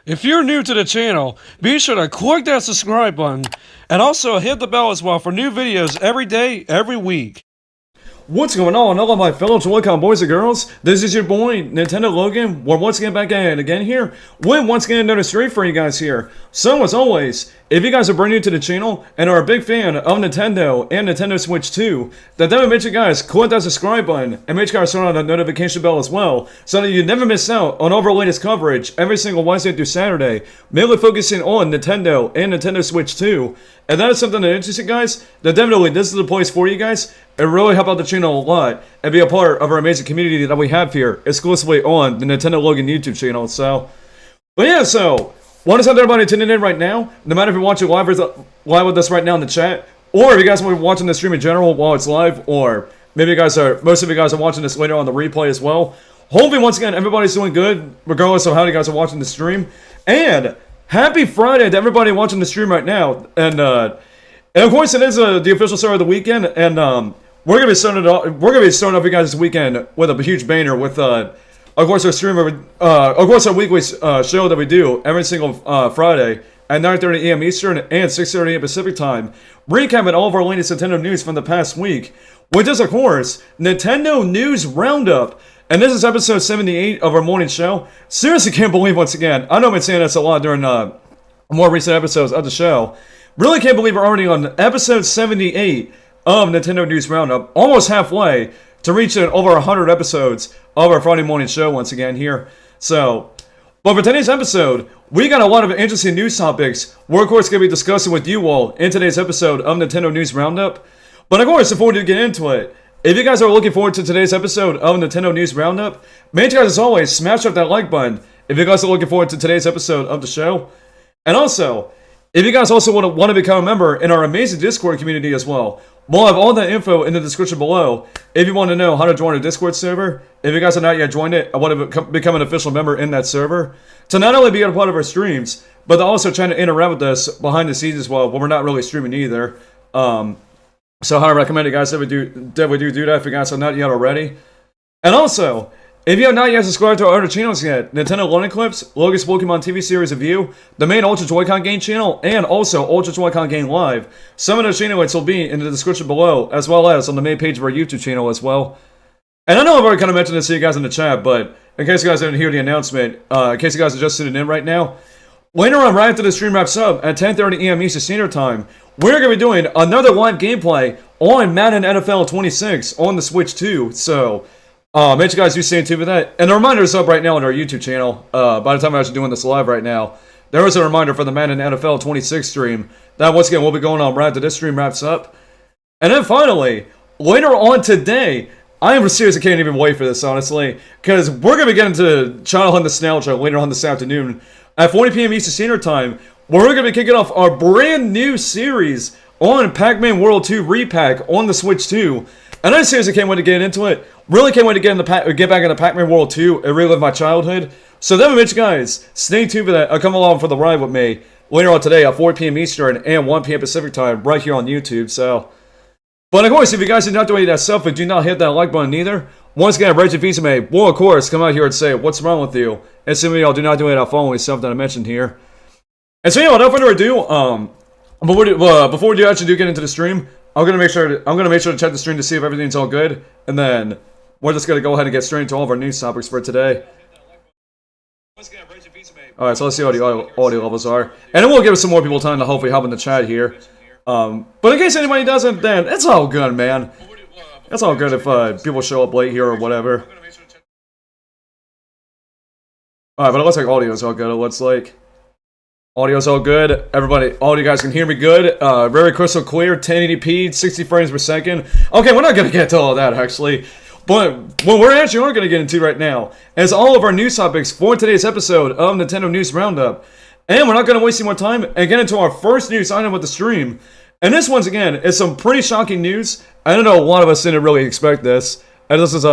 If you're new to the channel, be sure to click that subscribe button and also hit the bell as well for new videos every day, every week. What's going on, all of my fellow Joy-Con boys and girls? This is your boy, Nintendo Logan. We're once again back at it again here. We're once again another stream for you guys here. So, as always, if you guys are brand new to the channel and are a big fan of Nintendo and Nintendo Switch 2, then definitely make sure you guys click that subscribe button and make sure you guys turn on the notification bell as well, so that you never miss out on all of our latest coverage every single Wednesday through Saturday, mainly focusing on Nintendo and Nintendo Switch 2. And that is something that interests you guys, then definitely this is the place for you guys. It really help out the channel a lot and be a part of our amazing community that we have here exclusively on the Nintendo Logan YouTube channel. So, but yeah, so want to thank everybody tuning in right now. No matter if you're watching live with us right now in the chat, or if you guys want to be watching the stream in general while it's live, or maybe most of you guys are watching this later on the replay as well. Hopefully, once again, everybody's doing good, regardless of how you guys are watching the stream. And happy Friday to everybody watching the stream right now. And of course, it is the official start of the weekend, and we're gonna be starting off you guys this weekend with a huge banner with of course our streamer, of course our weekly show that we do every single Friday at 9:30 AM Eastern and 6:30 AM Pacific time, recapping all of our latest Nintendo news from the past week, which is of course Nintendo News Roundup. And this is episode 78 of our morning show. Seriously can't believe, once again, I know I've been saying this a lot during more recent episodes of the show. Really can't believe we're already on episode 78 of Nintendo News Roundup. Almost halfway to reaching over 100 episodes of our Friday morning show once again here. So, but for today's episode, we got a lot of interesting news topics we're of course going to be discussing with you all in today's episode of Nintendo News Roundup. But of course, before we get into it, if you guys are looking forward to today's episode of Nintendo News Roundup, make sure, as always, smash up that like button if you guys are looking forward to today's episode of the show. And also, if you guys also want to become a member in our amazing Discord community as well, we'll have all that info in the description below if you want to know how to join our Discord server. If you guys are not yet joined it, I want to become an official member in that server to not only be a part of our streams, but also trying to interact with us behind the scenes as well, when we're not really streaming either. So I recommend you guys definitely do that if you guys are not yet already. And also, if you have not yet subscribed to our other channels yet, Nintendo Learning Clips, Logan's Pokemon TV Series Review, the main Ultra Joy-Con Game channel, and also Ultra Joy-Con Game Live. Some of those channel links will be in the description below, as well as on the main page of our YouTube channel as well. And I know I've already kind of mentioned this to you guys in the chat, but in case you guys didn't hear the announcement, in case you guys are just sitting in right now, later on, right after the stream wraps up at 10:30 AM Eastern Standard Time, we're going to be doing another live gameplay on Madden NFL 26 on the Switch 2. So, make sure you guys do stay tuned for that. And the reminder is up right now on our YouTube channel. By the time I'm actually doing this live right now, there is a reminder for the Madden NFL 26 stream that once again will be going on right after this stream wraps up. And then finally, later on today, I am seriously can't even wait for this, honestly, because we're going to be getting to childhood nostalgia later on this afternoon at 40 PM Eastern Standard Time, where we're going to be kicking off our brand new series on Pac-Man World 2 Repack on the Switch 2. And I seriously can't wait to get into it. Really can't wait to get back into Pac-Man World 2 and relive my childhood. So definitely, make sure you guys stay tuned for that. Come along for the ride with me later on today at 4 PM Eastern and 1 PM Pacific Time right here on YouTube. So, but of course, if you guys did not do any of that stuff and do not hit that like button either, once again, Reggie Fizame will of course come out here and say, "What's wrong with you?" And some of y'all do not do it following stuff that I mentioned here. And so, without further ado, before we actually get into the stream, I'm gonna make sure to check the stream to see if everything's all good, and then we're just gonna go ahead and get straight into all of our news topics for today. All right, so let's see how the audio levels are, and then we'll give some more people time to hopefully hop in the chat here. But in case anybody doesn't, then it's all good, man. It's all good if people show up late here or whatever. All right, but it looks like audio's all good. It looks like audio's all good. Everybody, all you guys can hear me good. Very crystal clear, 1080p, 60 frames per second. Okay, we're not gonna get to all that actually. But what we're actually going to get into right now is all of our news topics for today's episode of Nintendo News Roundup. And we're not going to waste any more time and get into our first news item with the stream. And this, once again, is some pretty shocking news. I don't know, a lot of us didn't really expect this. And this is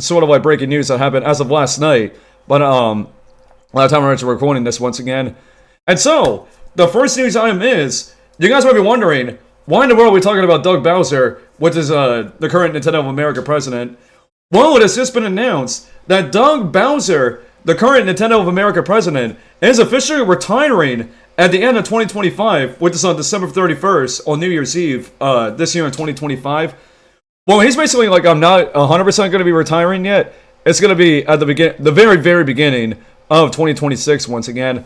sort of like breaking news that happened as of last night. But a lot of time we're actually recording this once again. And so, the first news item is, you guys might be wondering, why in the world are we talking about Doug Bowser, which is the current Nintendo of America president? Well, it has just been announced that Doug Bowser, the current Nintendo of America president, is officially retiring at the end of 2025, which is on December 31st, on New Year's Eve, this year in 2025. Well, he's basically like, I'm not 100% going to be retiring yet. It's going to be at the very, very beginning of 2026 once again.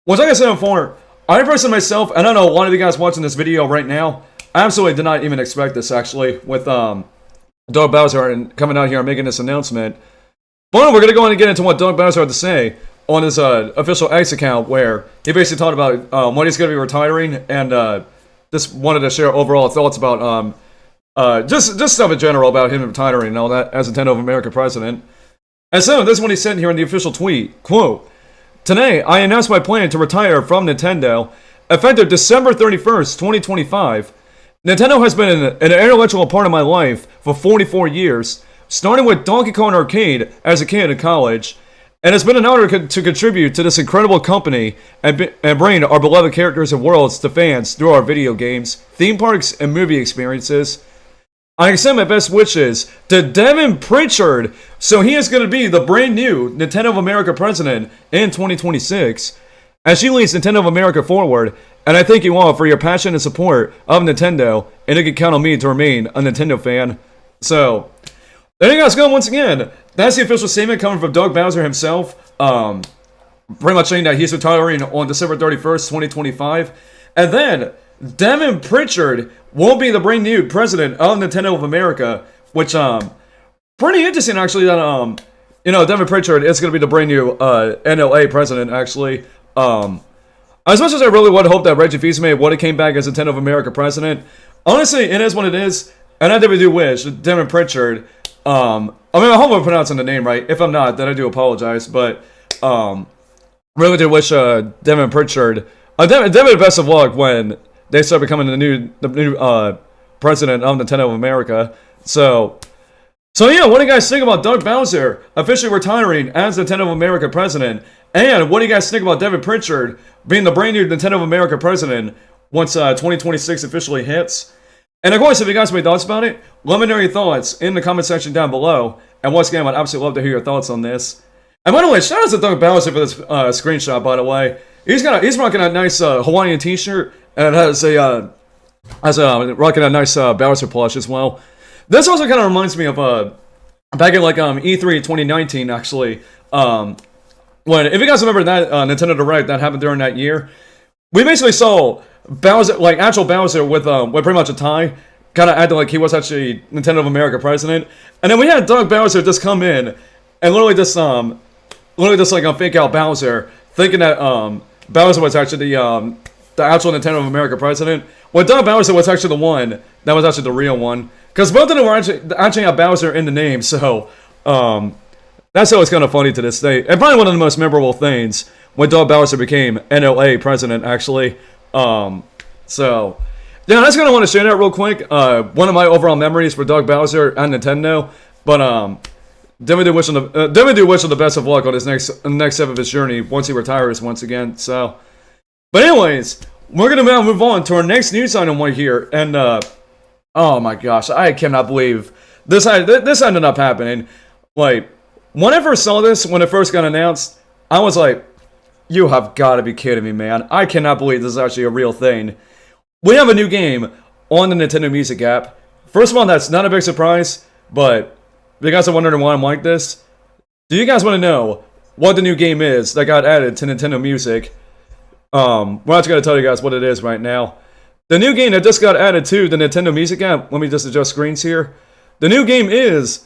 Once like I said before, I personally myself, and I don't know a lot of you guys watching this video right now, I absolutely did not even expect this actually, with Doug Bowser and coming out here and making this announcement. But we're going to go in and get into what Doug Bowser had to say on his official X account, where he basically talked about when he's going to be retiring, and just wanted to share overall thoughts about just stuff in general about him retiring and all that as Nintendo of America president. And so, this is what he said here in the official tweet, quote, "Today, I announced my plan to retire from Nintendo, effective December 31st, 2025. Nintendo has been an intellectual part of my life for 44 years, starting with Donkey Kong Arcade as a kid in college, and it's been an honor to contribute to this incredible company and bring our beloved characters and worlds to fans through our video games, theme parks, and movie experiences. I extend my best wishes to Devin Pritchard, so he is going to be the brand new Nintendo of America president in 2026, as she leads Nintendo of America forward, and I thank you all for your passion and support of Nintendo, and you can count on me to remain a Nintendo fan." So, there you guys go once again. That's the official statement coming from Doug Bowser himself, pretty much saying that he's retiring on December 31st, 2025, and then Devin Pritchard will be the brand new president of Nintendo of America, which, pretty interesting actually that, Devin Pritchard is going to be the brand new, NLA president, actually. As much as I really would hope that Reggie Fils-Aimé would have came back as Nintendo of America president, honestly, it is what it is, and I really do wish Devin Pritchard, I hope I'm pronouncing the name right. If I'm not, then I do apologize, but, really do wish, Devin Pritchard, Devin best of luck when they start becoming the new president of Nintendo of America. So yeah, what do you guys think about Doug Bowser officially retiring as Nintendo of America president? And what do you guys think about Devin Pritchard being the brand new Nintendo of America president once 2026 officially hits? And of course, if you guys have any thoughts about it, let me know your thoughts in the comment section down below. And once again, I'd absolutely love to hear your thoughts on this. And by the way, shout out to Doug Bowser for this screenshot, by the way. He's rocking a nice Hawaiian t-shirt, and has rocking a nice Bowser plush as well. This also kind of reminds me of back in like E3 2019 actually. When, if you guys remember that Nintendo Direct that happened during that year, we basically saw Bowser, like actual Bowser with pretty much a tie, kind of acting like he was actually Nintendo of America president, and then we had Doug Bowser just come in and literally just like fake out Bowser, thinking that Bowser was actually the actual Nintendo of America president. Well, Doug Bowser was actually the one that was actually the real one, because both of them were actually have Bowser in the name. So that's always kind of funny to this day, and probably one of the most memorable things when Doug Bowser became NLA president, actually. So yeah, I just kind of want to share that real quick. One of my overall memories for Doug Bowser and Nintendo, but definitely do wish him the best of luck on his next step of his journey once he retires once again. So, but anyways, we're gonna now move on to our next news item right here, and oh my gosh, I cannot believe this ended up happening. Like, when I first saw this, when it first got announced, I was like, you have got to be kidding me, man. I cannot believe this is actually a real thing. We have a new game on the Nintendo Music app. First of all, that's not a big surprise, but if you guys are wondering why I'm like this, do you guys want to know what the new game is that got added to Nintendo Music? We're not going to tell you guys what it is right now. The new game that just got added to the Nintendo Music app, let me just adjust screens here. The new game is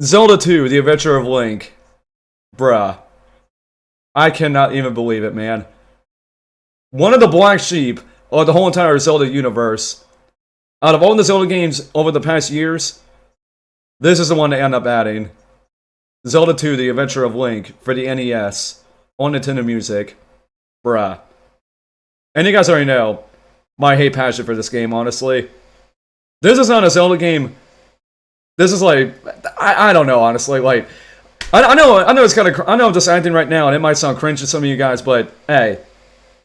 Zelda 2, The Adventure of Link. Bruh. I cannot even believe it, man. One of the black sheep of the whole entire Zelda universe. Out of all the Zelda games over the past years, this is the one they end up adding. Zelda 2, The Adventure of Link for the NES on Nintendo Music. Bruh. And you guys already know my hate passion for this game, honestly. This is not a Zelda game. This is like, I don't know, honestly. Like, I know it's kind of, I know I'm just acting right now, and it might sound cringe to some of you guys, but hey,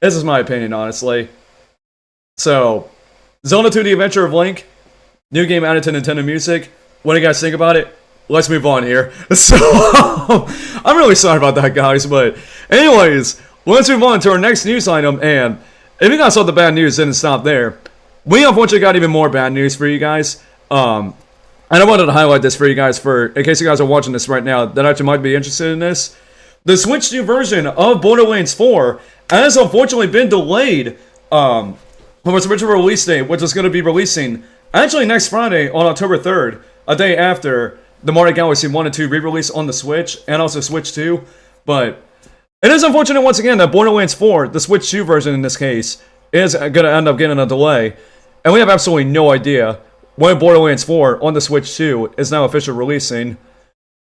this is my opinion, honestly. So, Zelda 2, The Adventure of Link, new game added to Nintendo Music. What do you guys think about it? Let's move on here. So, I'm really sorry about that, guys, but anyways, let's move on to our next news item, and if you guys saw the bad news, didn't stop there. We unfortunately got even more bad news for you guys. And I wanted to highlight this for you guys in case you guys are watching this right now that actually might be interested in this. The Switch 2 version of Borderlands 4 has unfortunately been delayed from its original release date, which is going to be releasing actually next Friday on October 3rd, a day after the Mario Galaxy 1 and 2 re-release on the Switch and also Switch 2. But it is unfortunate once again that Borderlands 4, the Switch 2 version in this case, is going to end up getting a delay. And we have absolutely no idea when Borderlands 4 on the Switch 2 is now officially releasing.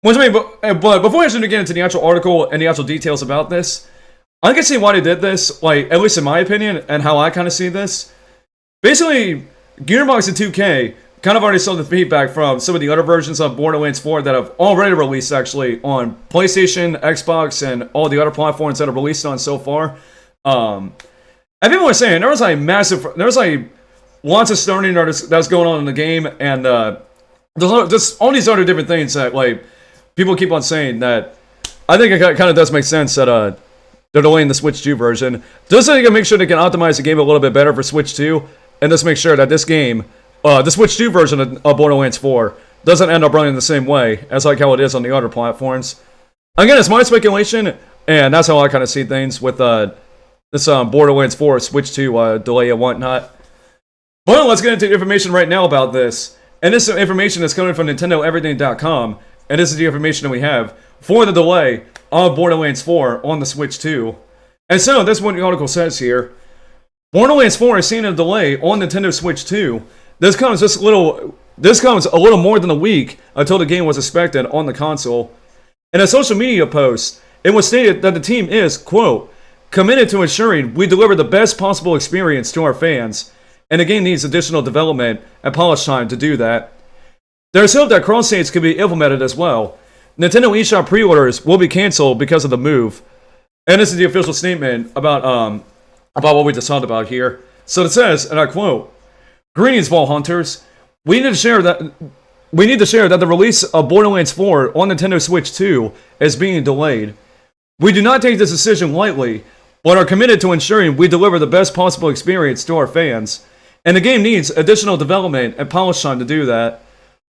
Which I mean, but before I actually get into the actual article and the actual details about this, I can see why they did this, like, at least in my opinion, and how I kind of see this. Basically, Gearbox and 2K kind of already saw the feedback from some of the other versions of Borderlands 4 that have already released, actually, on PlayStation, Xbox, and all the other platforms that have released on so far. And people were saying, there was lots of starting that's going on in the game, and there's just all these other different things that, like, people keep on saying that I think it kind of does make sense that they're delaying the Switch 2 version. Just so they can make sure they can optimize the game a little bit better for Switch 2, and just make sure that this game, the Switch 2 version of Borderlands 4, doesn't end up running the same way as like how it is on the other platforms. Again, it's my speculation, and that's how I kind of see things with this Borderlands 4 Switch 2 delay and whatnot. But let's get into the information right now about this. And this information is coming from NintendoEverything.com, and this is the information that we have for the delay of Borderlands 4 on the Switch 2. And so, this is what the article says here. Borderlands 4 is seeing a delay on Nintendo Switch 2. This comes a little more than a week until the game was expected on the console. In a social media post, it was stated that the team is, quote, committed to ensuring we deliver the best possible experience to our fans, and the game needs additional development and polish time to do that. There is hope that cross-saves can be implemented as well. Nintendo eShop pre-orders will be canceled because of the move. And this is the official statement about what we just talked about here. So it says, and I quote, "Greetings, Vault Hunters. We need to share that the release of Borderlands 4 on Nintendo Switch 2 is being delayed. We do not take this decision lightly, but are committed to ensuring we deliver the best possible experience to our fans. And the game needs additional development and polish time to do that.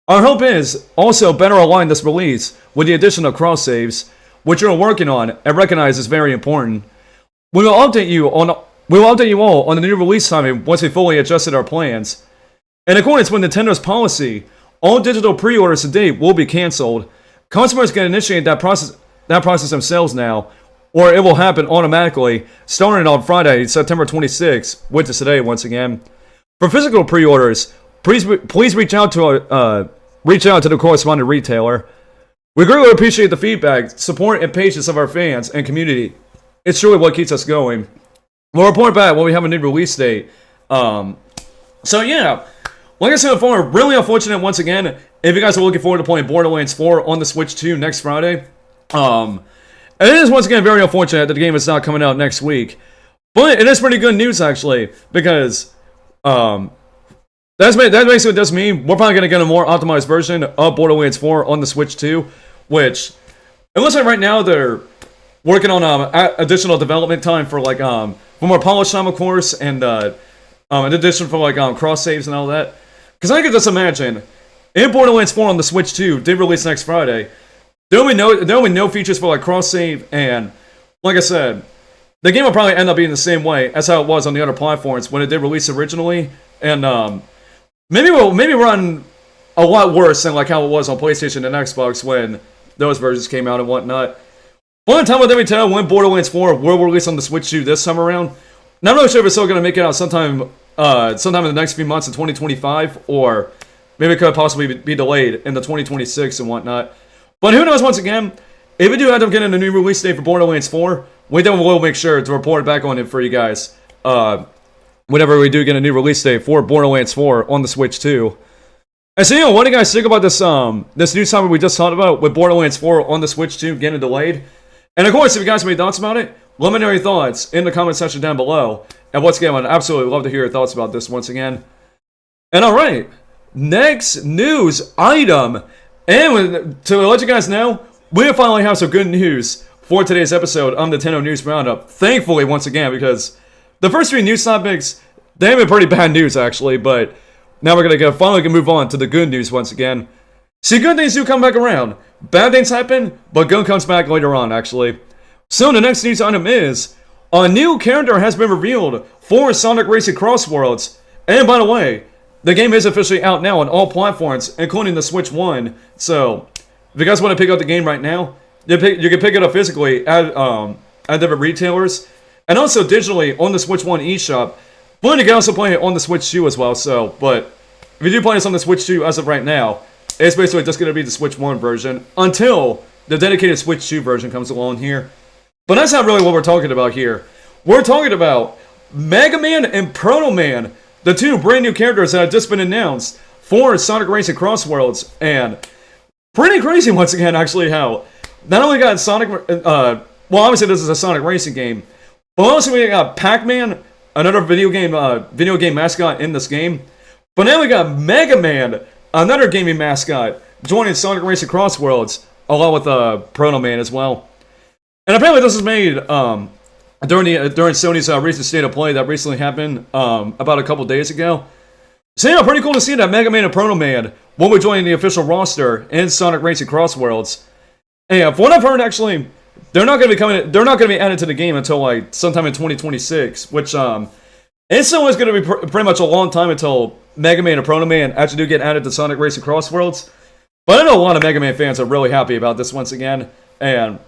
Our hope is also better align this release with the addition of cross-saves, which we are working on and recognize is very important. We will update you all on the new release timing once we fully adjusted our plans. In accordance with Nintendo's policy, all digital pre-orders to date will be canceled. Customers can initiate that process themselves now, or it will happen automatically starting on Friday, September 26th, which is today once again. For physical pre-orders, please reach out to the corresponding retailer. We greatly appreciate the feedback, support, and patience of our fans and community. It's truly what keeps us going. We'll report back when we have a new release date." So yeah, like I said before, really unfortunate once again. If you guys are looking forward to playing Borderlands 4 on the Switch 2 next Friday, and it is once again very unfortunate that the game is not coming out next week. But it is pretty good news actually, because that basically does mean we're probably going to get a more optimized version of Borderlands 4 on the Switch 2, which it looks like right now they're working on additional development time for like for more polish time, of course, and in addition for like cross saves and all that. Because I can just imagine if Borderlands 4 on the Switch 2 did release next Friday, there will be no features for like cross save, and like I said, the game will probably end up being the same way as how it was on the other platforms when it did release originally, and maybe run a lot worse than like how it was on PlayStation and Xbox when those versions came out and whatnot. One time with every tell when Borderlands 4 will release on the Switch 2 this time around. Not really sure if it's still going to make it out sometime in the next few months in 2025, or maybe it could possibly be delayed into 2026 and whatnot. But who knows, once again, if we do end up getting a new release date for Borderlands 4, we definitely will make sure to report back on it for you guys. Whenever we do get a new release date for Borderlands 4 on the Switch 2. And so, what do you guys think about this this news topic we just talked about with Borderlands 4 on the Switch 2 getting delayed? And of course, if you guys have any thoughts about it, let me know your thoughts in the comment section down below. And once again, I'd absolutely love to hear your thoughts about this once again. And alright, next news item. And to let you guys know, we finally have some good news for today's episode of the Nintendo News Roundup. Thankfully, once again, because the first three news topics, they have been pretty bad news actually, but now we're going to finally move on to the good news once again. See, good things do come back around. Bad things happen, but good comes back later on actually. So the next news item is, a new character has been revealed for Sonic Racing Cross Worlds. And by the way, the game is officially out now on all platforms, including the Switch 1. So, if you guys want to pick up the game right now, you can pick it up physically at different retailers. And also digitally on the Switch 1 eShop. But you can also play it on the Switch 2 as well, but if you do play this on the Switch 2 as of right now, it's basically just going to be the Switch 1 version until the dedicated Switch 2 version comes along here. But that's not really what we're talking about here. We're talking about Mega Man and Proto Man, the two brand new characters that have just been announced for Sonic Racing Cross Worlds. And pretty crazy once again, actually, how not only got Sonic, well, obviously this is a Sonic Racing game, but also we got Pac-Man, another video game mascot in this game. But now we got Mega Man, another gaming mascot, joining Sonic Racing Cross Worlds, along with Proto Man as well. And apparently this was made during Sony's recent State of Play that recently happened about a couple days ago. So yeah, pretty cool to see that Mega Man and Proto Man will be joining the official roster in Sonic Racing Cross Worlds. And from what I've heard, actually, they're not going to be added to the game until like sometime in 2026, which it's still is going to be pretty much a long time until Mega Man and Proto Man actually do get added to Sonic Racing Cross Worlds. But I know a lot of Mega Man fans are really happy about this once again, and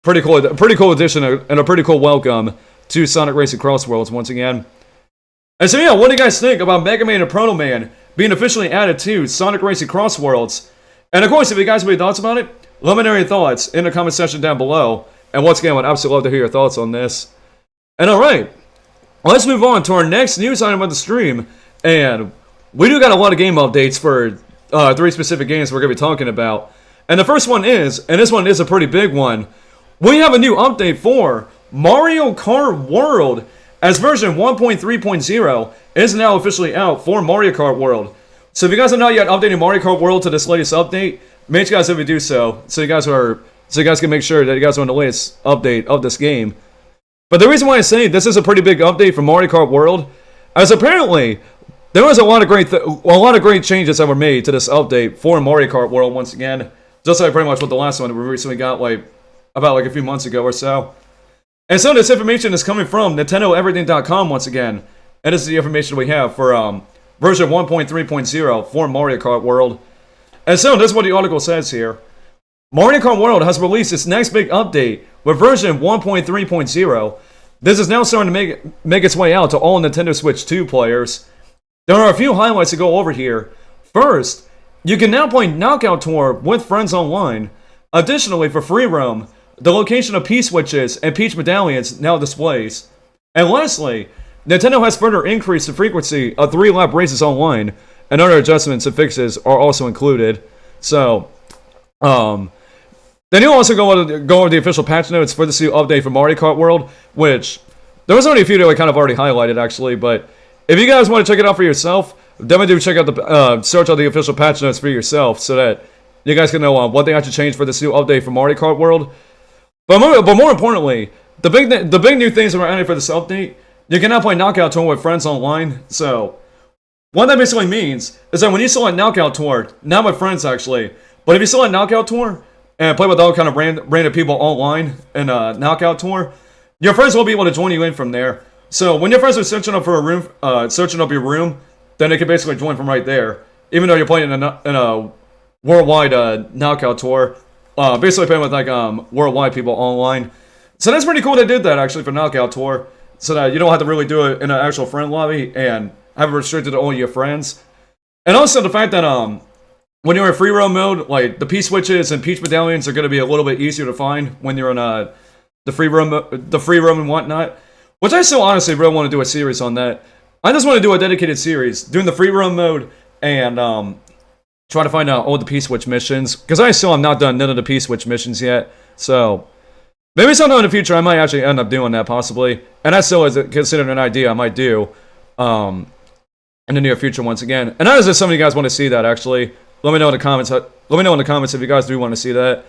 pretty cool addition and a pretty cool welcome to Sonic Racing Cross Worlds once again. And so yeah, what do you guys think about Mega Man and Proto Man being officially added to Sonic Racing Cross Worlds? And of course, if you guys have any thoughts about it, let me know your thoughts in the comment section down below. And once again, I would absolutely love to hear your thoughts on this. And alright, let's move on to our next news item of the stream. And we do got a lot of game updates for three specific games we're going to be talking about. And the first one is, and this one is a pretty big one, we have a new update for Mario Kart World, as version 1.3.0 is now officially out for Mario Kart World. So if you guys have not yet updated Mario Kart World to this latest update, make sure you guys if you do so, so you guys can make sure that you guys are on the latest update of this game. But the reason why I say this is a pretty big update for Mario Kart World, as apparently there was a lot of great changes that were made to this update for Mario Kart World once again, just like pretty much what the last one we recently got about a few months ago or so. And so this information is coming from NintendoEverything.com once again, and this is the information we have for version 1.3.0 for Mario Kart World. And so this is what the article says here. Mario Kart World has released its next big update with version 1.3.0. This is now starting to make its way out to all Nintendo Switch 2 players. There are a few highlights to go over here. First, you can now play Knockout Tour with friends online. Additionally, for free roam, the location of P-switches and Peach medallions now displays. And lastly, Nintendo has further increased the frequency of 3-lap races online, and other adjustments and fixes are also included. So, then you'll also go over the official patch notes for this new update for Mario Kart World, which there was already a few that we kind of already highlighted actually, but if you guys want to check it out for yourself, definitely do check out the search out the official patch notes for yourself so that you guys can know what they actually changed for this new update for Mario Kart World. But more importantly, the big new things that were added for this update, you can now play Knockout Tour with friends online. So, what that basically means is that when you select Knockout Tour, not with friends actually, but if you select Knockout Tour and play with all kind of random people online in Knockout Tour, your friends will be able to join you in from there. So when your friends are searching up for a room, searching up your room, then they can basically join from right there. Even though you're playing in a worldwide Knockout Tour. Basically playing with worldwide people online. So that's pretty cool they did that actually for Knockout Tour. So that you don't have to really do it in an actual friend lobby and have it restricted to only your friends. And also the fact that when you're in free roam mode, like the P switches and peach medallions are going to be a little bit easier to find when you're in the free roam and whatnot. Which I still honestly really want to do a series on that. I just want to do a dedicated series doing the free roam mode and try to find out all the P switch missions, because I still have not done none of the P switch missions yet. So maybe sometime in the future I might actually end up doing that possibly, and that still is considered an idea I might do in the near future once again. And that is if some of you guys want to see that actually. Let me know in the comments. Let me know in the comments if you guys do want to see that.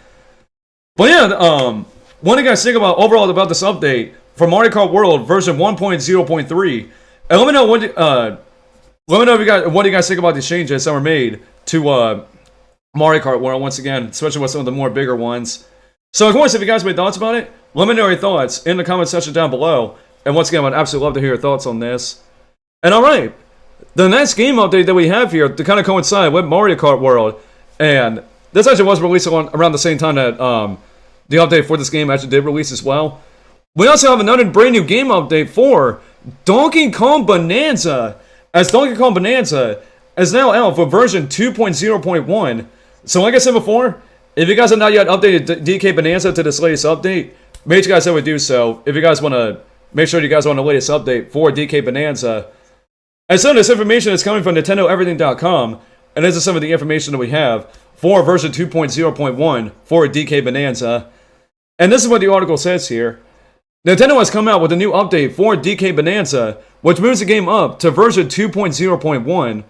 But yeah, what do you guys think about overall about this update for Mario Kart World version 1.0.3? And let me know what do you guys think about these changes that were made to Mario Kart World once again, especially with some of the more bigger ones. So of course, if you guys have any thoughts about it, let me know your thoughts in the comment section down below. And once again, I'd absolutely love to hear your thoughts on this. And alright, the next game update that we have here to kind of coincide with Mario Kart World, and this actually was released around the same time that the update for this game actually did release as well. We also have another brand new game update for Donkey Kong Bonanza, as Donkey Kong Bonanza is now out for version 2.0.1. So like I said before, if you guys have not yet updated DK Bonanza to this latest update, make sure you guys would do so. If you guys want to, make sure you guys want the latest update for DK Bonanza. And some of this information is coming from NintendoEverything.com, and this is some of the information that we have for version 2.0.1 for DK Bonanza. And this is what the article says here. Nintendo has come out with a new update for DK Bonanza, which moves the game up to version 2.0.1.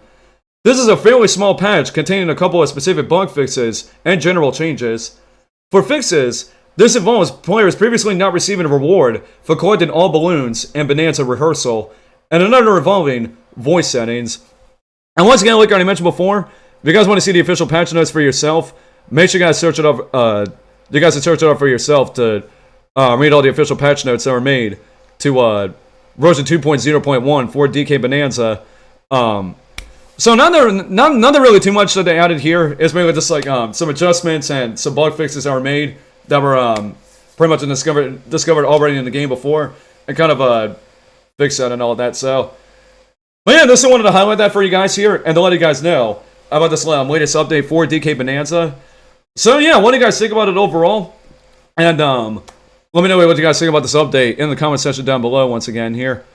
This is a fairly small patch containing a couple of specific bug fixes and general changes. For fixes, this involves players previously not receiving a reward for collecting all balloons and Bonanza Rehearsal, and another involving voice settings. And once again, like I already mentioned before, if you guys want to see the official patch notes for yourself, make sure you guys search it up. You guys can search it up for yourself to read all the official patch notes that were made to version 2.0.1 for DK Bonanza. So nothing really too much that they added here. It's mainly just like some adjustments and some bug fixes that were made that were pretty much discovered already in the game before, and kind of fix that and all that. So, but yeah, just wanted to highlight that for you guys here and to let you guys know about this latest update for DK Bonanza. So yeah, what do you guys think about it overall? And let me know what you guys think about this update in the comment section down below once again here.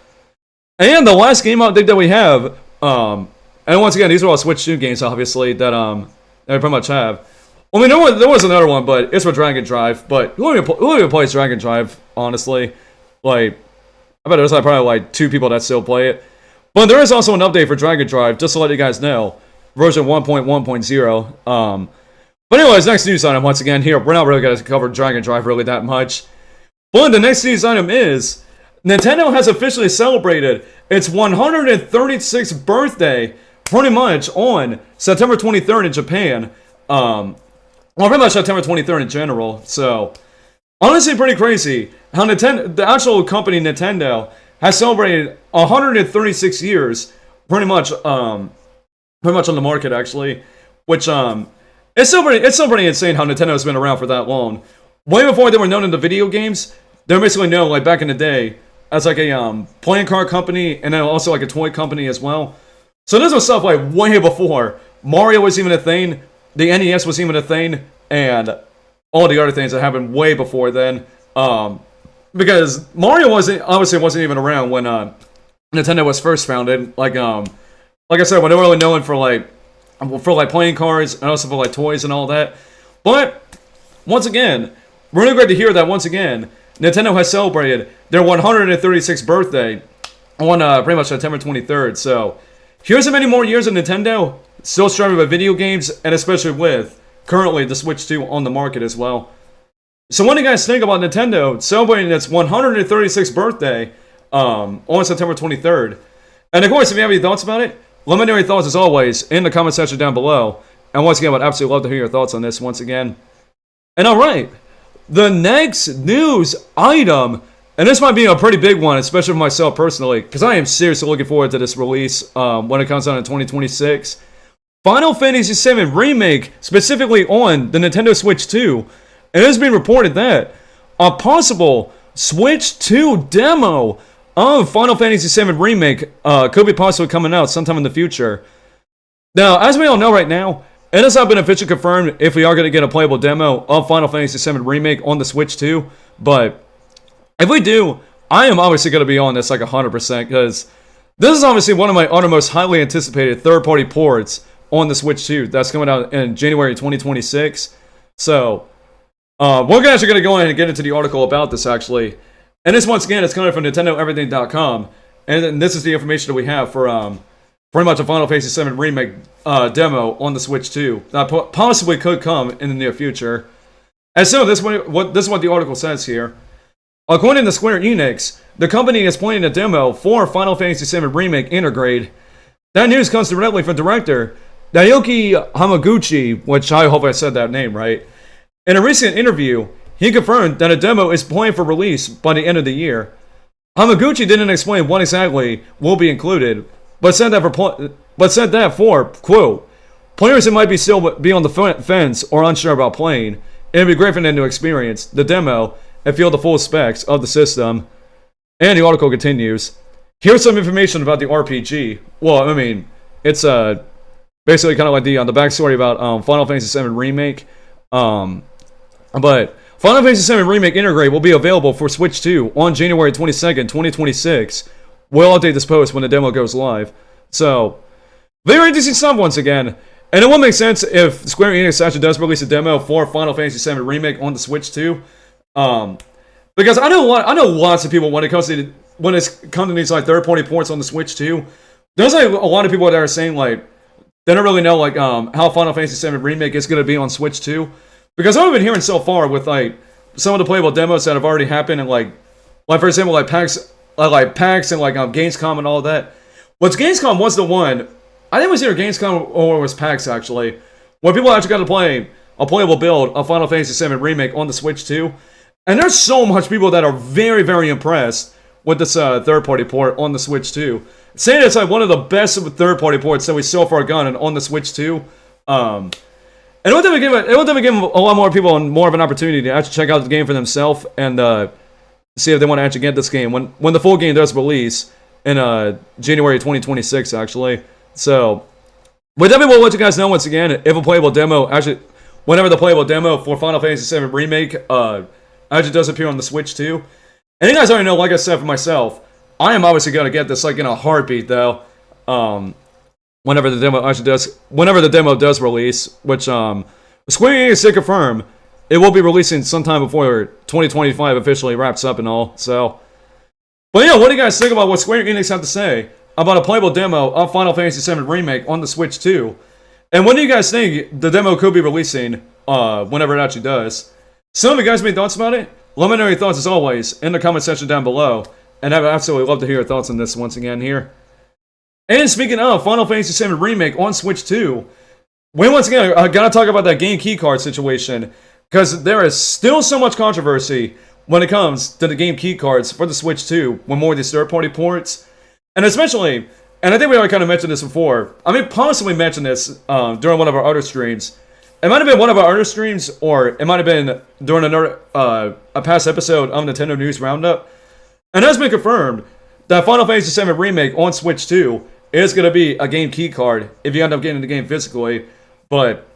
And the last game update that we have, and once again, these are all Switch 2 games, obviously, that we pretty much have. I mean, there was another one, but it's for Dragon Drive. But who even plays Dragon Drive, honestly? Like, I bet there's probably like 2 people that still play it. But there is also an update for Dragon Drive, just to let you guys know. Version 1.1.0. But anyways, next news item, once again, here, we're not really going to cover Dragon Drive really that much. But the next news item is, Nintendo has officially celebrated its 136th birthday, pretty much on September 23rd in Japan. Well, pretty much September 23rd in general, so honestly pretty crazy how the actual company Nintendo has celebrated 136 years pretty much on the market actually, which it's still pretty insane how Nintendo has been around for that long. Way before they were known in the video games, they were basically known like back in the day as like a playing card company, and then also like a toy company as well. So this was stuff like way before Mario was even a thing, the NES was even a thing, and all the other things that happened way before then. Because Mario obviously wasn't even around when Nintendo was first founded. Like I said, when they were really known for like playing cards and also for like toys and all that. But once again, really great to hear that once again Nintendo has celebrated their 136th birthday on pretty much September 23rd. So here's how many more years of Nintendo still struggling with video games, and especially with currently the Switch 2 on the market as well. So what do you guys think about Nintendo celebrating its 136th birthday on September 23rd? And of course, if you have any thoughts about it, let me know your thoughts as always in the comment section down below. And once again, I would absolutely love to hear your thoughts on this once again. And alright, the next news item, and this might be a pretty big one, especially for myself personally, because I am seriously looking forward to this release when it comes out in 2026. Final Fantasy VII Remake, specifically on the Nintendo Switch 2. It has been reported that a possible Switch 2 demo of Final Fantasy VII Remake could be possibly coming out sometime in the future. Now, as we all know right now, it has not been officially confirmed if we are going to get a playable demo of Final Fantasy VII Remake on the Switch 2, but if we do, I am obviously going to be on this like 100%, because this is obviously one of my other most highly anticipated third-party ports on the Switch 2 that's coming out in January 2026. So, we're actually going to go ahead and get into the article about this, actually. And this, once again, is coming from NintendoEverything.com, and this is the information that we have for pretty much a Final Fantasy VII Remake demo on the Switch 2 that possibly could come in the near future. And so, this is what the article says here. According to Square Enix, the company is planning a demo for Final Fantasy VII Remake Intergrade. That news comes directly from director Naoki Hamaguchi, which I hope I said that name right. In a recent interview, he confirmed that a demo is planned for release by the end of the year. Hamaguchi didn't explain what exactly will be included, but said that for quote, players that might be still be on the fence or unsure about playing, it'd be great for them to experience the demo and feel the full specs of the system. And the article continues. Here's some information about the RPG. Well, I mean, it's basically kind of like the backstory about Final Fantasy VII Remake. But Final Fantasy VII Remake Intergrade will be available for Switch 2 on January 22nd, 2026. We'll update this post when the demo goes live. So, very interesting stuff once again. And it will make sense if Square Enix actually does release a demo for Final Fantasy VII Remake on the Switch 2. Because I know lots of people when it comes to these like third-party ports on the Switch 2. There's like a lot of people that are saying like they don't really know like how Final Fantasy VII Remake is going to be on Switch 2. Because what I've been hearing so far with like some of the playable demos that have already happened and like for example like PAX and like Gamescom and all of that. What's Gamescom was the one, I think it was either Gamescom or it was PAX actually, where people actually got to play a playable build of Final Fantasy VII Remake on the Switch 2. And there's so much people that are very, very impressed with this third-party port on the Switch 2. Saying it's like one of the best third-party ports that we've so far gotten on the Switch 2. And it will definitely give a lot more people more of an opportunity to actually check out the game for themselves and see if they want to actually get this game when the full game does release in January 2026, actually. So, we definitely will let you guys know once again if a playable demo whenever the playable demo for Final Fantasy VII Remake actually does appear on the Switch 2. And you guys already know, like I said for myself, I am obviously going to get this like in a heartbeat though. Whenever the demo does release, which Square Enix did confirm it will be releasing sometime before 2025 officially wraps up and all. So, but yeah, what do you guys think about what Square Enix have to say about a playable demo of Final Fantasy VII Remake on the Switch 2? And when do you guys think the demo could be releasing whenever it actually does? Some of you guys made thoughts about it? Let me know your thoughts as always in the comment section down below. And I would absolutely love to hear your thoughts on this once again here. And speaking of Final Fantasy VII Remake on Switch 2, we once again gotta talk about that game keycard situation. Because there is still so much controversy when it comes to the game keycards for the Switch 2 when more of these third-party ports. And especially, and I think we already kind of mentioned this before, I may possibly mention this during one of our other streams. It might have been one of our other streams, or it might have been during another a past episode of Nintendo News Roundup. And it has been confirmed that Final Fantasy VII Remake on Switch 2 is going to be a game keycard if you end up getting the game physically. But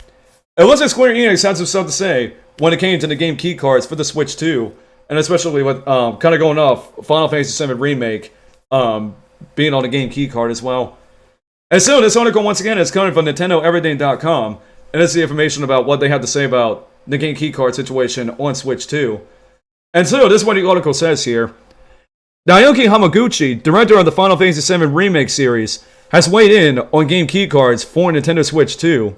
it looks like Square Enix had some stuff to say when it came to the game keycards for the Switch 2, and especially with kind of going off Final Fantasy VII Remake being on the game keycard as well. And so this article once again is coming from NintendoEverything.com, and it's the information about what they have to say about the game keycard situation on Switch 2. And so this is what the article says here. Naoki Hamaguchi, director of the Final Fantasy VII Remake series, has weighed in on game keycards for Nintendo Switch 2.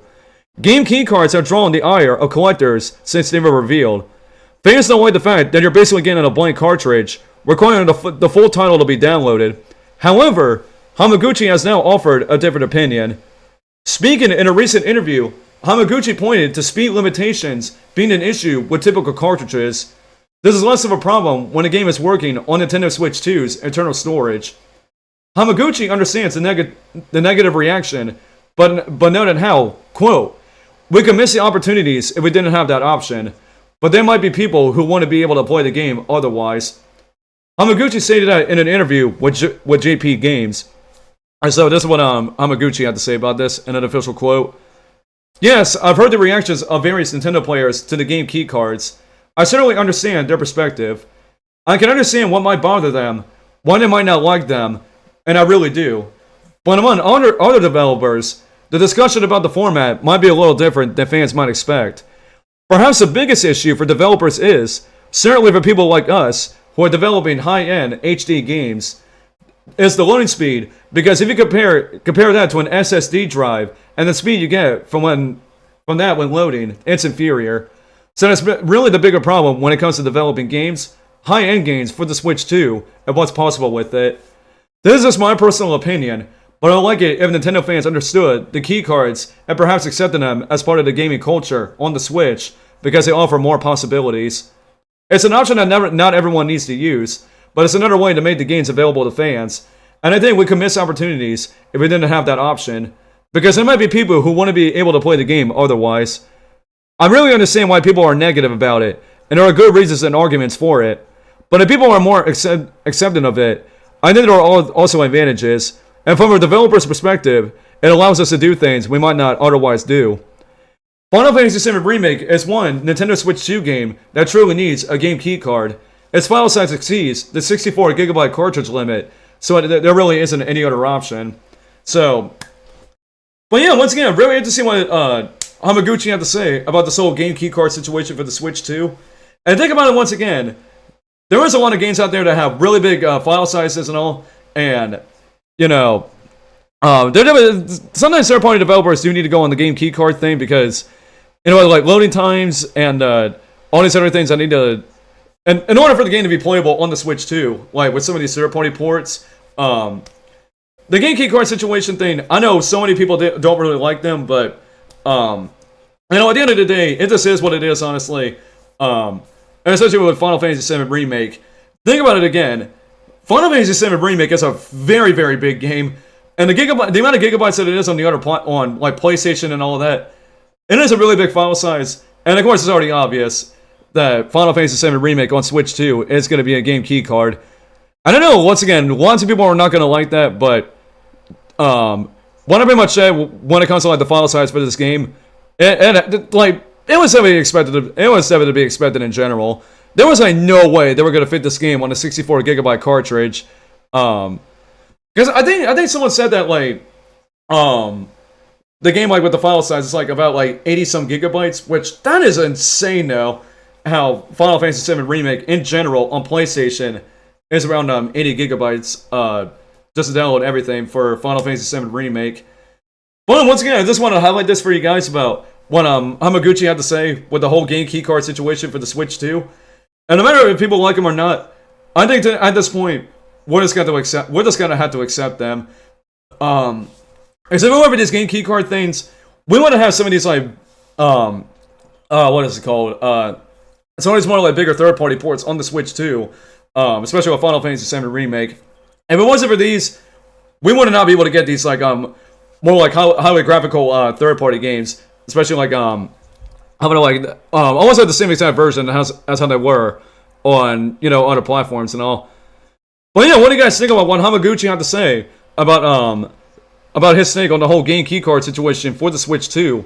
Game keycards have drawn the ire of collectors since they were revealed. Fans don't like the fact that you're basically getting a blank cartridge, requiring the full title to be downloaded. However, Hamaguchi has now offered a different opinion. Speaking in a recent interview, Hamaguchi pointed to speed limitations being an issue with typical cartridges. This is less of a problem when a game is working on Nintendo Switch 2's internal storage. Hamaguchi understands the negative reaction, but noted how, quote, we could miss the opportunities if we didn't have that option, but there might be people who want to be able to play the game otherwise. Hamaguchi stated that in an interview with JP Games. And so this is what Hamaguchi had to say about this in an official quote. Yes, I've heard the reactions of various Nintendo players to the game key cards. I certainly understand their perspective. I can understand what might bother them, why they might not like them, and I really do. But among other developers, the discussion about the format might be a little different than fans might expect. Perhaps the biggest issue for developers is, certainly for people like us, who are developing high-end HD games, is the loading speed, because if you compare that to an SSD drive, and the speed you get from that when loading, it's inferior. So that's really the bigger problem when it comes to developing games, high-end games for the Switch 2, and what's possible with it. This is just my personal opinion, but I'd like it if Nintendo fans understood the key cards and perhaps accepted them as part of the gaming culture on the Switch, because they offer more possibilities. It's an option that not everyone needs to use, but it's another way to make the games available to fans, and I think we could miss opportunities if we didn't have that option, because there might be people who want to be able to play the game otherwise. I really understand why people are negative about it, and there are good reasons and arguments for it, but if people are more accepting of it, I think there are also advantages, and from a developer's perspective, it allows us to do things we might not otherwise do. Final Fantasy VII Remake is one Nintendo Switch 2 game that truly needs a game key card. Its file size exceeds the 64GB cartridge limit, so there really isn't any other option. So, but yeah, once again, really interesting what Hamaguchi had to say about this whole game key card situation for the Switch 2. And think about it once again, there is a lot of games out there that have really big file sizes and all, and, you know, sometimes third-party developers do need to go on the game key card thing because, you know, like loading times and all these other things I need to... And in order for the game to be playable on the Switch 2, like with some of these third-party ports, the game key card situation thing, I know so many people don't really like them, but, you know, at the end of the day, it just is what it is, honestly. And especially with Final Fantasy VII Remake. Think about it again. Final Fantasy VII Remake is a very, very big game, and the amount of gigabytes that it is on the other on like PlayStation and all of that, it is a really big file size. And of course, it's already obvious that Final Fantasy VII Remake on Switch 2 is going to be a game key card. I don't know, once again, lots of people are not going to like that, but what I pretty much said when it comes to like the file size for this game, like, it was definitely to be expected in general. There was like no way they were going to fit this game on a 64GB cartridge. Because I think someone said that like, the game like with the file size is like about like 80 some gigabytes, which that is insane now. How Final Fantasy VII Remake in general on PlayStation is around 80 gigabytes just to download everything for Final Fantasy VII Remake. But once again, I just want to highlight this for you guys about what Hamaguchi had to say with the whole game keycard situation for the Switch 2. And no matter if people like them or not, I think at this point we're just gonna have to accept them. Because if we went for these game keycard things, we want to have some of these like what is it called? It's always more like bigger third-party ports on the Switch 2, especially with Final Fantasy VII Remake. If it wasn't for these, we would not be able to get these like more like highly graphical third-party games, especially like almost like the same exact version as how they were on, you know, other platforms and all. But yeah, what do you guys think about what Hamaguchi had to say about his take on the whole game keycard situation for the Switch 2?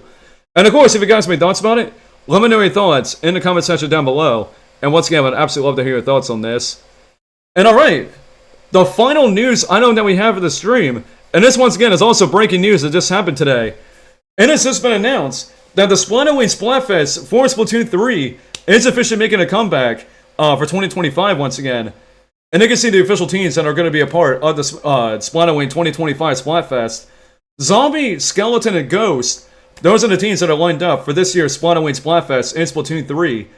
And of course, if you guys have any thoughts about it, let me know your thoughts in the comment section down below. And once again, I'd absolutely love to hear your thoughts on this. And alright, the final news item that we have for the stream, and this once again is also breaking news that just happened today. And it's just been announced that the Splatterwing Splatfest for Splatoon 3 is officially making a comeback for 2025 once again. And you can see the official teams that are going to be a part of the Splatterwing 2025 Splatfest. Zombie, Skeleton, and Ghost, those are the teams that are lined up for this year's Splatterwing Splatfest in Splatoon 3.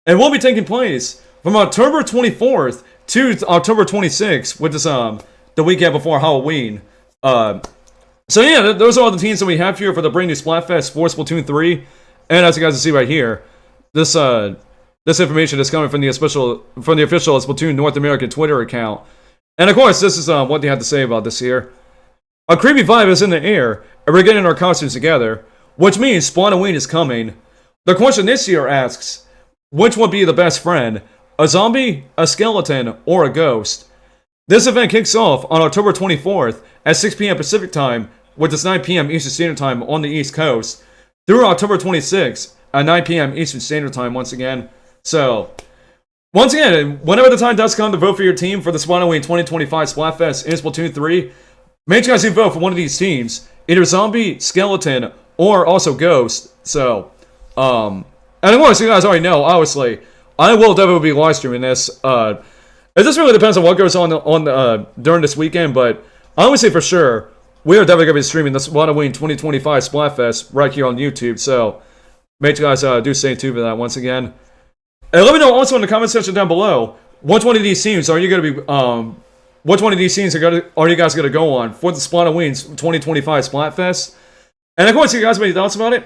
And will be taking place from October 24th to October 26th, which is the weekend before Halloween. So yeah, those are all the teams that we have here for the brand new Splatfest for Splatoon 3. And as you guys can see right here, this information is coming from the official Splatoon North American Twitter account. And of course, this is what they had to say about this here. A creepy vibe is in the air, and we're getting our costumes together, which means Splatterwing is coming. The question this year asks, which would be the best friend? A zombie, a skeleton, or a ghost? This event kicks off on October 24th at 6 p.m. Pacific Time, which is 9 p.m. Eastern Standard Time on the East Coast, through October 26th at 9 p.m. Eastern Standard Time once again. So, once again, whenever the time does come to vote for your team for the Halloween 2025 Splatfest in Splatoon 3, make sure you guys vote for one of these teams, either Zombie, Skeleton, or also Ghost. So, and of course, you guys already know, obviously, I will definitely be live streaming this. It just really depends on what goes on during this weekend, but I would say for sure, we are definitely going to be streaming this Halloween 2025 Splatfest right here on YouTube. So, make sure you guys do stay tuned for that once again. And let me know also in the comment section down below, which one of these teams are you going to be, which one of these teams are you guys going to go on for the Halloween 2025 Splatfest? And of course, if you guys have any thoughts about it,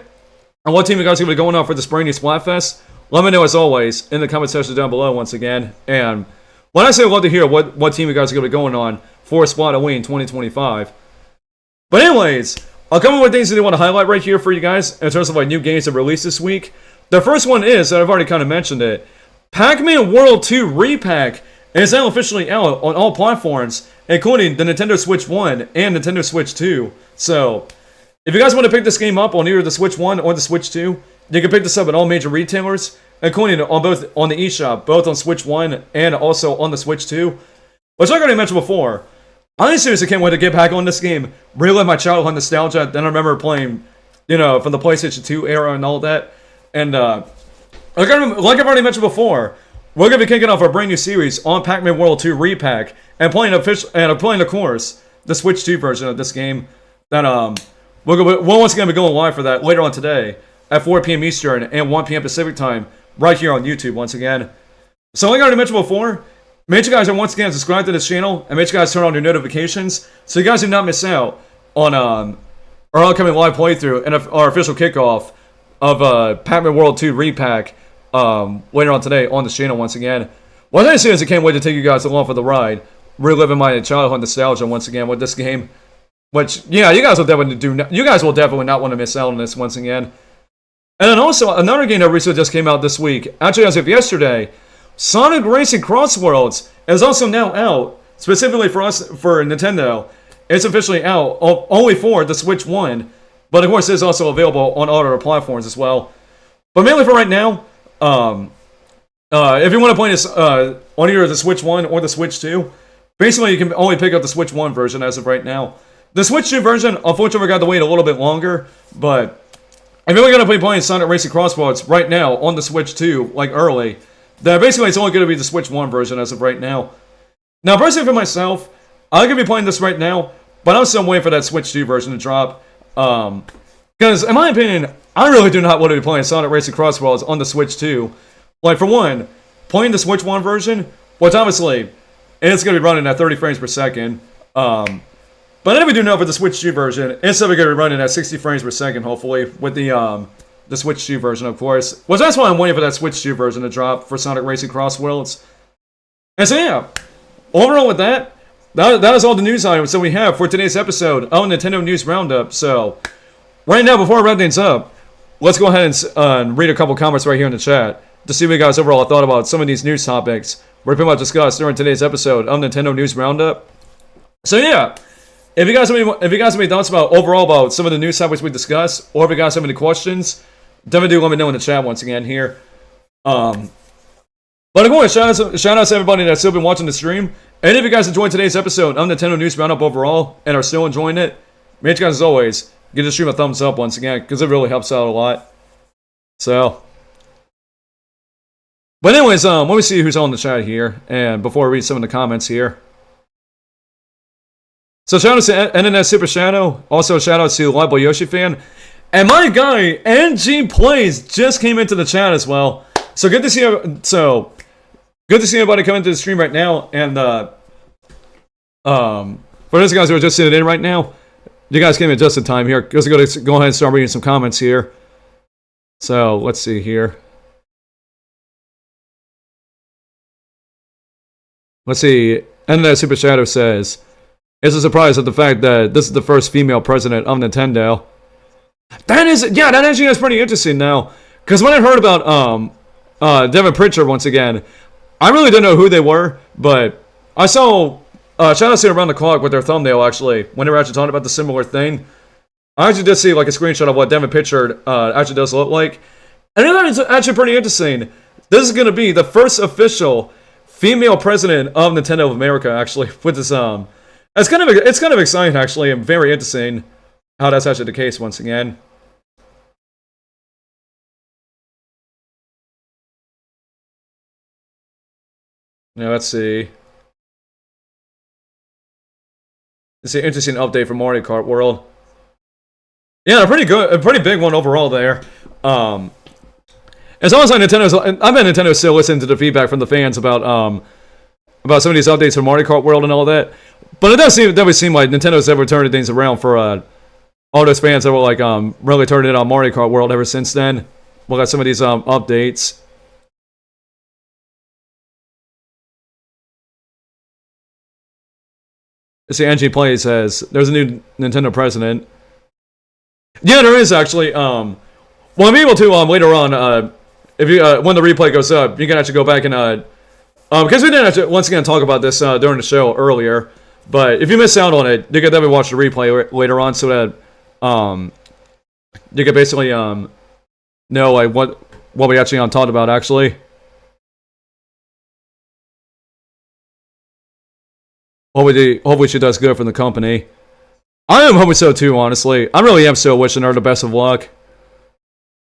and what team you guys are going to be going on for the Spring Splatfest, let me know as always in the comment section down below once again. And when I say I'd love to hear what team you guys are going to be going on for Halloween 2025. But anyways, I'll come up with things that I want to highlight right here for you guys in terms of like new games that released this week. The first one is, and I've already kind of mentioned it, Pac-Man World 2 Repack is now officially out on all platforms, including the Nintendo Switch 1 and Nintendo Switch 2. So, if you guys want to pick this game up on either the Switch 1 or the Switch 2, you can pick this up at all major retailers, including on both on the eShop, both on Switch 1 and also on the Switch 2. Which like I already mentioned before, I seriously can't wait to get back on this game, relive my childhood nostalgia that I remember playing, you know, from the PlayStation 2 era and all that. And like I've already mentioned before, we're going to be kicking off our brand new series on Pac-Man World 2 Repack and playing of course, the Switch 2 version of this game. That we're once again be going live for that later on today at 4 p.m. Eastern and 1 p.m. Pacific Time right here on YouTube once again. So like I already mentioned before, make sure you guys are once again subscribed to this channel and make sure you guys turn on your notifications so you guys do not miss out on our upcoming live playthrough and our official kickoff of Pac-Man World 2 Repack later on today on this channel once again. Well, I seriously can't wait to take you guys along for the ride, reliving my childhood nostalgia once again with this game. Which, yeah, you guys will definitely not want to miss out on this once again. And then also, another game that recently just came out this week, actually as of yesterday, Sonic Racing Cross Worlds is also now out, specifically for Nintendo. It's officially out, only for the Switch 1, but of course it's also available on all other platforms as well. But mainly for right now, if you want to play this on either the Switch 1 or the Switch 2, basically you can only pick up the Switch 1 version as of right now. The Switch 2 version, unfortunately, we got to wait a little bit longer, but if you're going to be playing Sonic Racing Cross Worlds right now on the Switch 2, like early, then basically it's only going to be the Switch 1 version as of right now. Now, personally for myself, I'm going to be playing this right now, but I'm still waiting for that Switch 2 version to drop. Because, in my opinion, I really do not want to be playing Sonic Racing Cross Worlds on the Switch 2. Like, for one, playing the Switch 1 version, which obviously, it's going to be running at 30 frames per second. But if we do know for the Switch 2 version, it's still going to be running at 60 frames per second, hopefully, with the Switch 2 version, of course. Which that's why I'm waiting for that Switch 2 version to drop for Sonic Racing Cross Worlds. And so, yeah, overall with that is all the news items that we have for today's episode of Nintendo News Roundup. So, right now, before I wrap things up, let's go ahead and read a couple comments right here in the chat to see what you guys overall thought about some of these news topics we're pretty much discussed during today's episode of Nintendo News Roundup. So, yeah. If you guys have any thoughts about some of the news topics we discussed, or if you guys have any questions, definitely do let me know in the chat once again here. But of course, shout out to everybody that's still been watching the stream. And if you guys enjoyed today's episode of Nintendo News Roundup overall and are still enjoying it, make sure you guys, as always, give the stream a thumbs up once again, because it really helps out a lot. So, but anyways, let me see who's on the chat here, and before I read some of the comments here. So shout out to NNS Super Shadow, also shout out to Live Boy Yoshi Fan, and my guy NG Plays just came into the chat as well. So good to see everybody coming to the stream right now. And for those guys who are just sitting in right now, you guys came in just in time here. Go ahead and start reading some comments here. So let's see here. Let's see. NNS Super Shadow says, it's a surprise at the fact that this is the first female president of Nintendo. That actually is pretty interesting now. Because when I heard about Devin Pritchard once again, I really didn't know who they were, but I saw shout out to Around the Clock with their thumbnail, actually, when they were actually talking about the similar thing. I actually did see, like, a screenshot of what Devin Pritchard actually does look like. And it's actually pretty interesting. This is going to be the first official female president of Nintendo of America, actually, with this, it's kind of exciting, actually, and very interesting how that's actually the case once again. Now, let's see. It's an interesting update from Mario Kart World. Yeah, a pretty big one overall there. As long as I bet Nintendo's still listening to the feedback from the fans about some of these updates from Mario Kart World and all that. But it does seem like Nintendo's ever turned things around for all those fans that were like really turning it on Mario Kart World ever since then. We'll got some of these updates. See, NG Play says there's a new Nintendo president. Yeah, there is actually. Well, I'm able to later on. If you when the replay goes up, you can actually go back and because we didn't actually once again talk about this during the show earlier. But if you miss out on it, you can definitely watch the replay later on, so that you can basically know like what we actually talked about actually. Hopefully she does good for the company. I am hoping so too, honestly. I really am still wishing her the best of luck.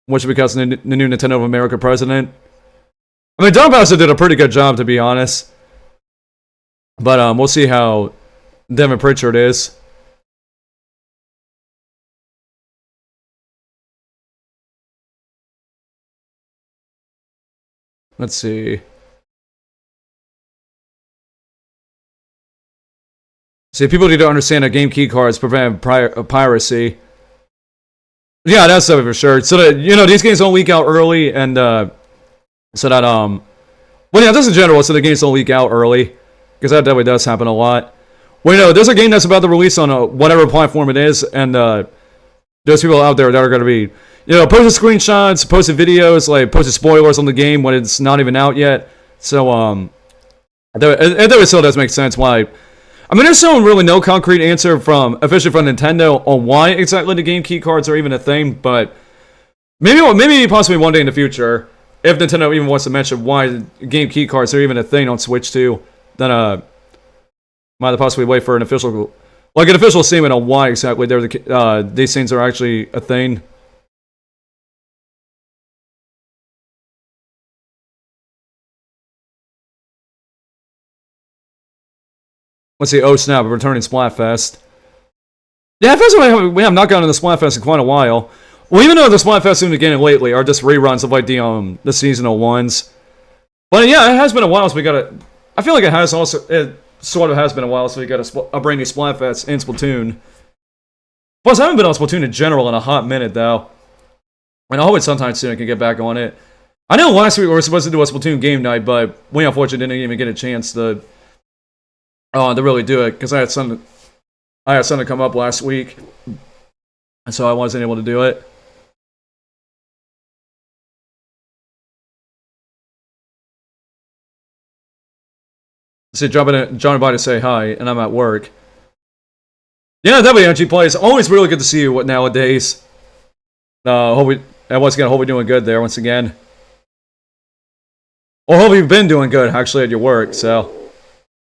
Which because the new Nintendo of America president. I mean, Don Bowser did a pretty good job, to be honest. But we'll see how Devin Pritchard is. Let's see. See, people need to understand that game key cards prevent piracy. Yeah, that's something for sure. So that, you know, these games don't leak out early, and so that well, yeah, just in general, so the games don't leak out early, because that definitely does happen a lot. Well, you know, there's a game that's about to release on whatever platform it is, and there's people out there that are going to be, you know, posting screenshots, posting videos, like posting spoilers on the game when it's not even out yet. So it still does make sense why. I mean, there's still really no concrete answer officially from Nintendo on why exactly the game key cards are even a thing, but maybe possibly one day in the future, if Nintendo even wants to mention why the game key cards are even a thing on Switch 2, then might possibly wait for an official statement on why exactly these things are actually a thing. Let's see, oh snap, we're returning Splatfest. Yeah, we have not gotten to the Splatfest in quite a while. Well, even though the Splatfest has been getting lately are just reruns of like the seasonal ones. But yeah, it has been a while since we got it. I feel like it sort of has been a while since we got a brand new Splatfest in Splatoon. Plus, I haven't been on Splatoon in general in a hot minute, though. And I hope sometime soon I can get back on it. I know last week we were supposed to do a Splatoon game night, but we unfortunately didn't even get a chance to really do it, because I had something come up last week, and so I wasn't able to do it. So John by to say hi, and I'm at work. Yeah, definitely, NG Play. It's always really good to see you nowadays. Hope we're doing good there once again. Or hope you've been doing good actually at your work. So,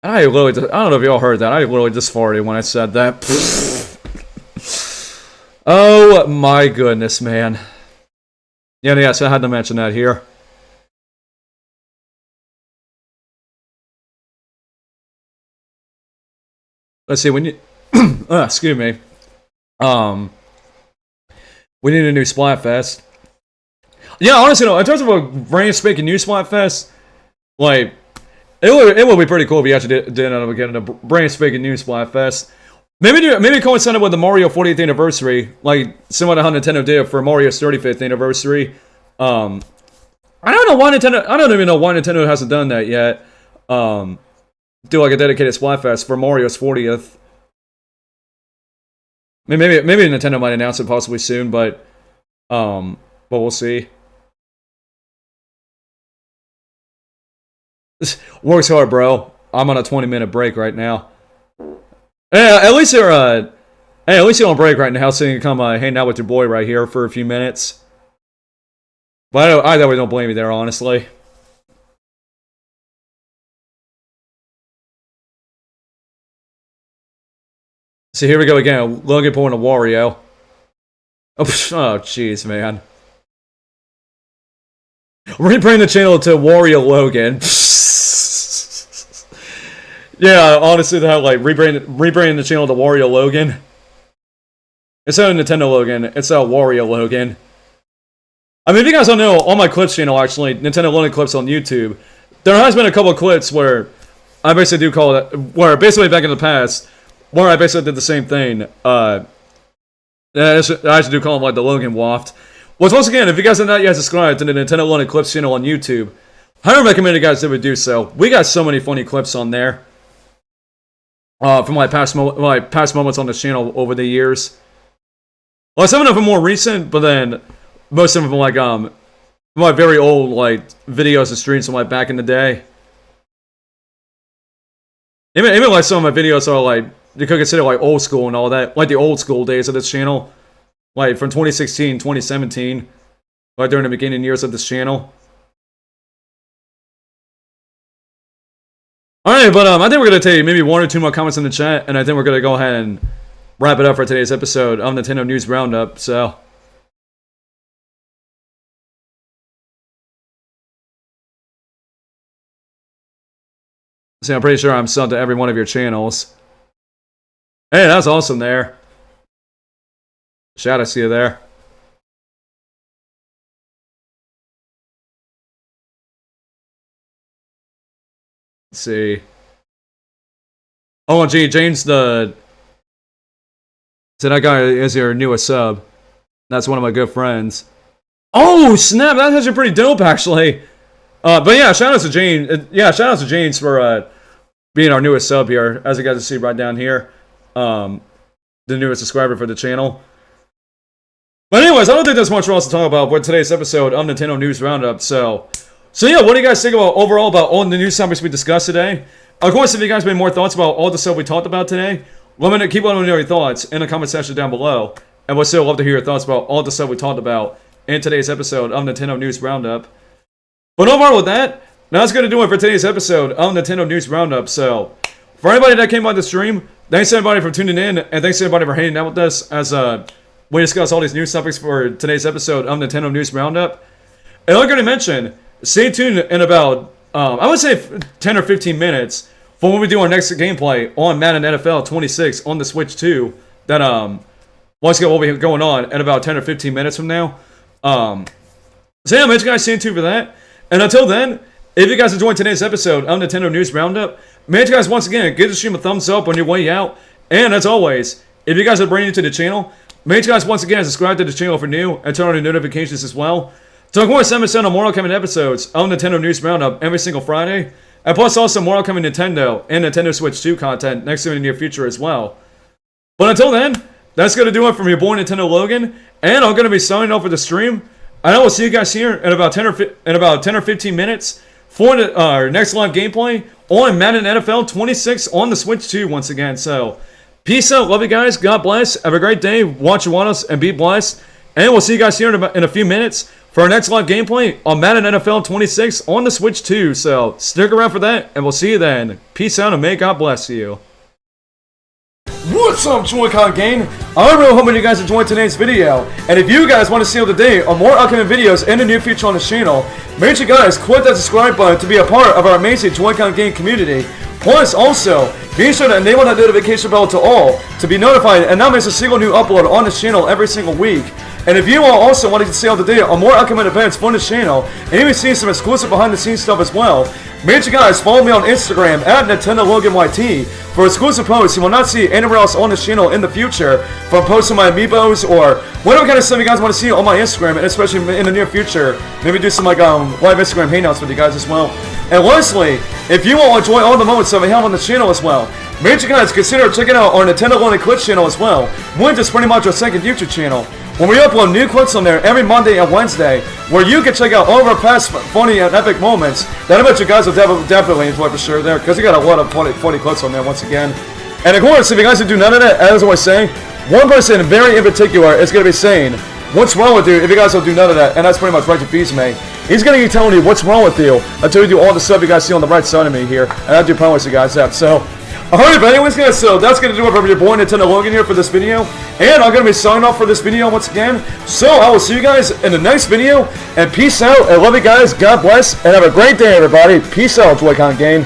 I don't know if y'all heard that. I literally just farted when I said that. Oh my goodness, man. Yeah, so I had to mention that here. Let's see, excuse me. We need a new Splatfest. Yeah, honestly, in terms of a brand spanking new Splatfest, like, it would be pretty cool if we actually did end up getting a brand spanking new Splatfest. Maybe coincided with the Mario 40th anniversary, like similar to how Nintendo did for Mario's 35th anniversary. I don't even know why Nintendo hasn't done that yet. Do like a dedicated Splatfest for Mario's 40th. Maybe Nintendo might announce it possibly soon, but we'll see. Works hard, bro. I'm on a 20-minute break right now. Yeah, at least you're hey, at least you're on break right now, so you can come hang out with your boy right here for a few minutes. But I definitely don't blame you there, honestly. So here we go again. Logan pulling a Wario. Oh, jeez, man. Rebrand the channel to Wario Logan. Yeah, honestly, that like rebranding the channel to Wario Logan. It's not Nintendo Logan. It's Wario Logan. I mean, if you guys don't know, on my clips channel, actually, Nintendo Logan clips on YouTube, there has been a couple of clips where I basically do call it, where basically back in the past, where I basically did the same thing. I actually do call them like the Logan Waft. Well, once again, if you guys have not yet subscribed to the Nintendo Logan clips channel on YouTube, I highly recommend you guys that would do so. We got so many funny clips on there. From my past moments on this channel over the years. Well, some of them are more recent, but then most of them are like my very old like videos and streams from like back in the day. Even like some of my videos are like you could consider like old school and all that, like the old school days of this channel, like from 2016, 2017, like during the beginning years of this channel. Alright, but I think we're going to take maybe one or two more comments in the chat, and I think we're going to go ahead and wrap it up for today's episode of Nintendo News Roundup, so... See, I'm pretty sure I'm subbed to every one of your channels. Hey, that's awesome there. Shout out to you there. Let's see. Oh, gee, James the... So that guy is your newest sub. That's one of my good friends. Oh, snap! That's actually pretty dope, actually. But yeah, shout out to James. Yeah, shout out to James for being our newest sub here. As you guys can see right down here. The newest subscriber for the channel. But anyways, I don't think there's much for us to talk about for today's episode of Nintendo News Roundup. So yeah, what do you guys think about overall about all the news topics we discussed today? Of course, if you guys have more thoughts about all the stuff we talked about today, keep on your thoughts in the comment section down below. And we'll still love to hear your thoughts about all the stuff we talked about in today's episode of Nintendo News Roundup. But overall with that, that's going to do it for today's episode of Nintendo News Roundup. So, for anybody that came by the stream, thanks everybody for tuning in, and thanks everybody for hanging out with us as we discuss all these news topics for today's episode of Nintendo News Roundup. And I'm going to mention, stay tuned in about, I would say 10 or 15 minutes for when we do our next gameplay on Madden NFL 26 on the Switch 2. That, once again, will be going on in about 10 or 15 minutes from now. So yeah, make sure you guys stay tuned for that. And until then, if you guys enjoyed today's episode of Nintendo News Roundup, make sure you guys once again give the stream a thumbs up on your way out. And as always, if you guys are brand new to the channel, make sure you guys once again subscribe to the channel for new and turn on the notifications as well. So of course, 7% of more upcoming episodes of Nintendo News Roundup every single Friday. And plus also more upcoming Nintendo and Nintendo Switch 2 content next in the near future as well. But until then, that's going to do it from your boy Nintendo Logan. And I'm going to be signing off with the stream. And I will see you guys here in about 10 or 15 minutes for our next live gameplay on Madden NFL 26 on the Switch 2 once again. So, peace out. Love you guys. God bless. Have a great day. Watch your us and be blessed. And we'll see you guys here in a few minutes for our next live gameplay on Madden NFL 26 on the Switch 2. So, stick around for that, and we'll see you then. Peace out, and may God bless you. What's up, Joy-Con gang? I really hope you guys enjoyed today's video, and if you guys want to see up to date on more upcoming videos in the near future on this channel, make sure you guys click that subscribe button to be a part of our amazing Joy-Con gang community. Plus, also, be sure to enable that notification bell to all to be notified and not miss a single new upload on this channel every single week. And if you all also want to stay up to date on more upcoming events from this channel and even see some exclusive behind the scenes stuff as well, make sure you guys follow me on Instagram at NintendoLoganYT for exclusive posts you will not see anywhere else on this channel in the future, from posting my amiibos or whatever kind of stuff you guys want to see on my Instagram, and especially in the near future, maybe do some like live Instagram hangouts with you guys as well. And lastly, if you all enjoy all the moments that we have on the channel as well, make sure you guys consider checking out our Nintendo Logan Clips channel as well, which is pretty much our second YouTube channel, when we upload new clips on there every Monday and Wednesday, where you can check out all of our past funny and epic moments that I bet you guys will definitely enjoy for sure there, because we got a lot of funny clips on there once again. And of course, if you guys do none of that, as I was saying, one person very in particular is going to be saying, what's wrong with you if you guys don't do none of that? And that's pretty much right to Feast Me. He's going to be telling you what's wrong with you until you do all the stuff you guys see on the right side of me here. And I do promise you guys that. So, alright, but anyways guys, so that's going to do it for your boy Nintendo Logan here for this video. And I'm going to be signing off for this video once again. So, I will see you guys in the next video. And peace out. I love you guys. God bless. And have a great day, everybody. Peace out, Joy-Con Game.